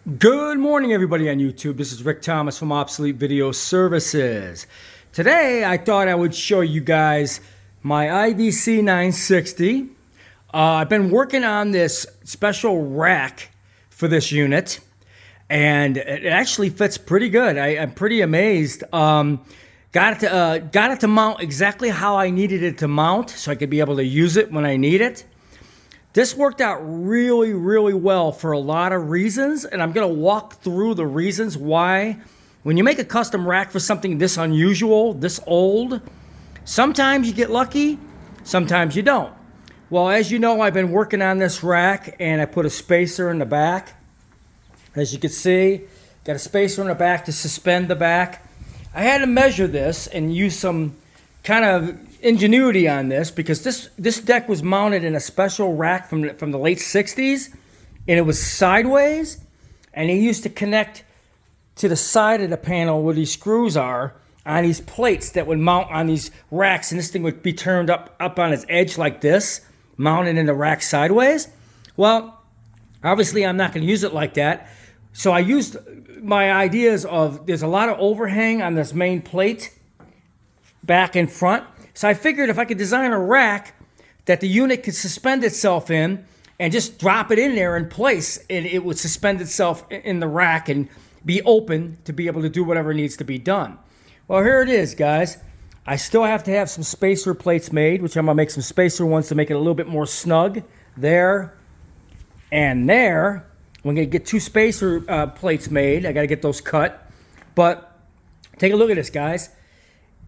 Good morning, everybody on YouTube. This is Rick Thomas from Obsolete Video Services. Today, I thought I would show you guys my IVC-960. I've been working on this special rack for this unit, and it actually fits pretty good. I'm pretty amazed. Got it to mount exactly how I needed it to mount, so I could be able to use it when I need it. This worked out really, really well for a lot of reasons, and I'm going to walk through the reasons why. When you make a custom rack for something this unusual, this old, sometimes you get lucky, sometimes you don't. Well, as you know, I've been working on this rack, and I put a spacer in the back. As you can see, got a spacer in the back to suspend the back. I had to measure this and use some kind of ingenuity on this, because this deck was mounted in a special rack from the late 60s, and it was sideways, and he used to connect to the side of the panel where these screws are on these plates that would mount on these racks, and this thing would be turned up on its edge like this, mounted in the rack sideways. Well, obviously I'm not going to use it like that, so I used my ideas of there's a lot of overhang on this main plate back and front. So I figured if I could design a rack that the unit could suspend itself in and just drop it in there in place, and it would suspend itself in the rack and be open to be able to do whatever needs to be done. Well, here it is, guys. I still have to have some spacer plates made, which I'm going to make some spacer ones to make it a little bit more snug. There and there. We're going to get two spacer plates made. I got to get those cut. But take a look at this, guys.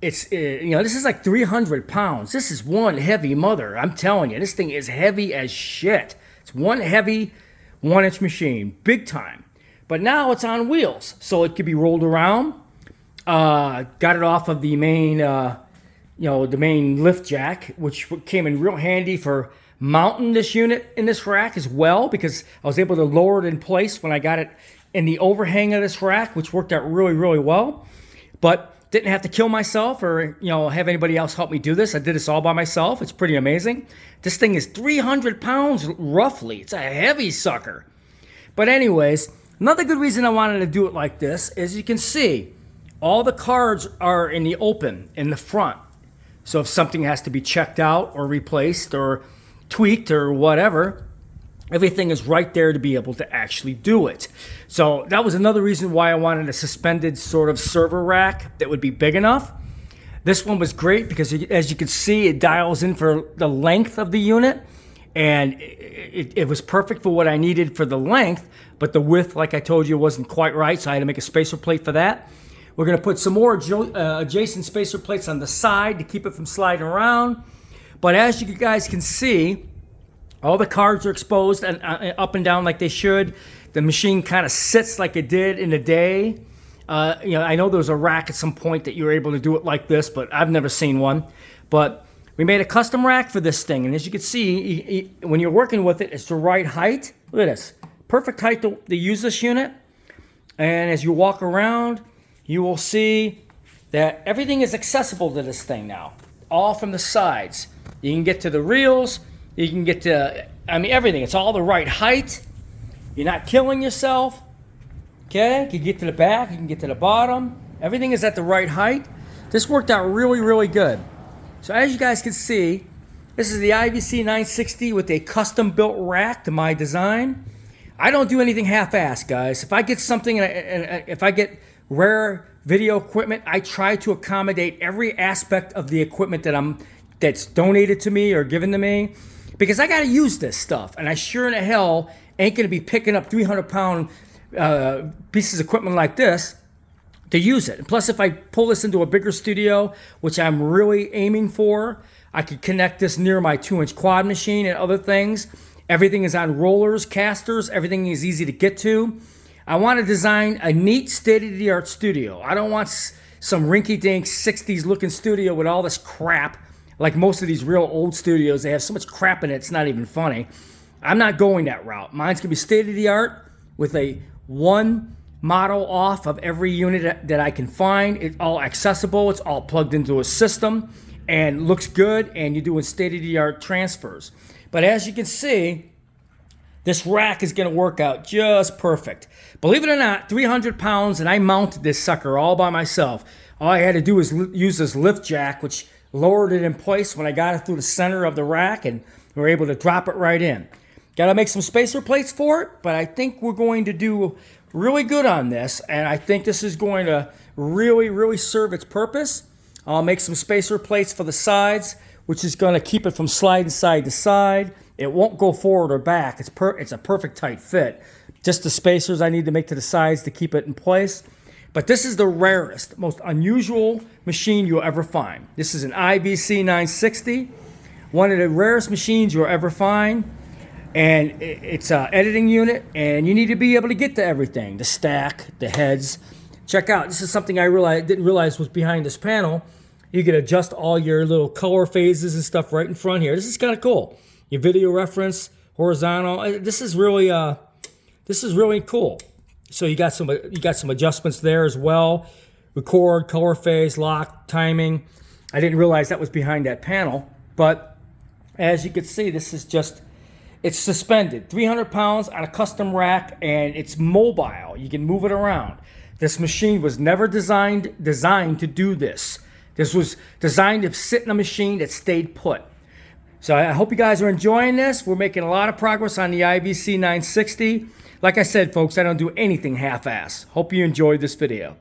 It's, this is like 300 pounds. This is one heavy mother. I'm telling you, this thing is heavy as shit. It's one heavy 1-inch machine, big time. But now it's on wheels, so it could be rolled around. Got it off of the main, the main lift jack, which came in real handy for mounting this unit in this rack as well, because I was able to lower it in place when I got it in the overhang of this rack, which worked out really, really well. But didn't have to kill myself or have anybody else help me do this. I did this all by myself. It's pretty amazing. This thing is 300 pounds roughly. It's a heavy sucker. But anyways, another good reason I wanted to do it like this is you can see all the cards are in the open in the front. So if something has to be checked out or replaced or tweaked or whatever, everything is right there to be able to actually do it. So that was another reason why I wanted a suspended sort of server rack that would be big enough. This one was great because, as you can see, it dials in for the length of the unit, and it was perfect for what I needed for the length, but the width, like I told you, wasn't quite right, so I had to make a spacer plate for that. We're going to put some more adjacent spacer plates on the side to keep it from sliding around. But as you guys can see, all the cards are exposed and up and down like they should. The machine kind of sits like it did in the day. I know there was a rack at some point that you were able to do it like this, but I've never seen one. But we made a custom rack for this thing, and as you can see, when you're working with it, it's the right height. Look at this. Perfect height to use this unit. And as you walk around, you will see that everything is accessible to this thing now, all from the sides. You can get to the reels. You can get to, everything. It's all the right height. You're not killing yourself. Okay? You can get to the back. You can get to the bottom. Everything is at the right height. This worked out really, really good. So as you guys can see, this is the IVC-960 with a custom-built rack to my design. I don't do anything half-assed, guys. If I get something, and if I get rare video equipment, I try to accommodate every aspect of the equipment that's donated to me or given to me. Because I got to use this stuff, and I sure in the hell ain't going to be picking up 300-pound pieces of equipment like this to use it. And plus, if I pull this into a bigger studio, which I'm really aiming for, I could connect this near my 2-inch quad machine and other things. Everything is on rollers, casters. Everything is easy to get to. I want to design a neat, state-of-the-art studio. I don't want some rinky-dink 60s-looking studio with all this crap. Like most of these real old studios, they have so much crap in it, it's not even funny. I'm not going that route. Mine's going to be state-of-the-art with a one model off of every unit that I can find. It's all accessible. It's all plugged into a system and looks good, and you're doing state-of-the-art transfers. But as you can see, This rack is going to work out just perfect. Believe it or not, 300 pounds, and I mounted this sucker all by myself. All I had to do was use this lift jack, which lowered it in place when I got it through the center of the rack, and we were able to drop it right in. Got to make some spacer plates for it, but I think we're going to do really good on this, and I think this is going to really serve its purpose. I'll make some spacer plates for the sides, which is going to keep it from sliding side to side. It won't go forward or back. It's a perfect tight fit. Just the spacers I need to make to the sides to keep it in place. But this is the rarest, most unusual machine you'll ever find. This is an IVC-960, one of the rarest machines you'll ever find. And it's an editing unit, and you need to be able to get to everything. The stack, the heads. Check out, this is something I didn't realize was behind this panel. You can adjust all your little color phases and stuff right in front here. This is kind of cool. Your video reference, horizontal. This is really cool. So you got some adjustments there as well. Record, color phase, lock, timing. I didn't realize that was behind that panel, but as you can see, this is just, it's suspended, 300 pounds on a custom rack, and it's mobile. You can move it around. This machine was never designed to do this. This was designed to sit in a machine that stayed put. So I hope you guys are enjoying this. We're making a lot of progress on the IVC-960. Like I said, folks, I don't do anything half-ass. Hope you enjoyed this video.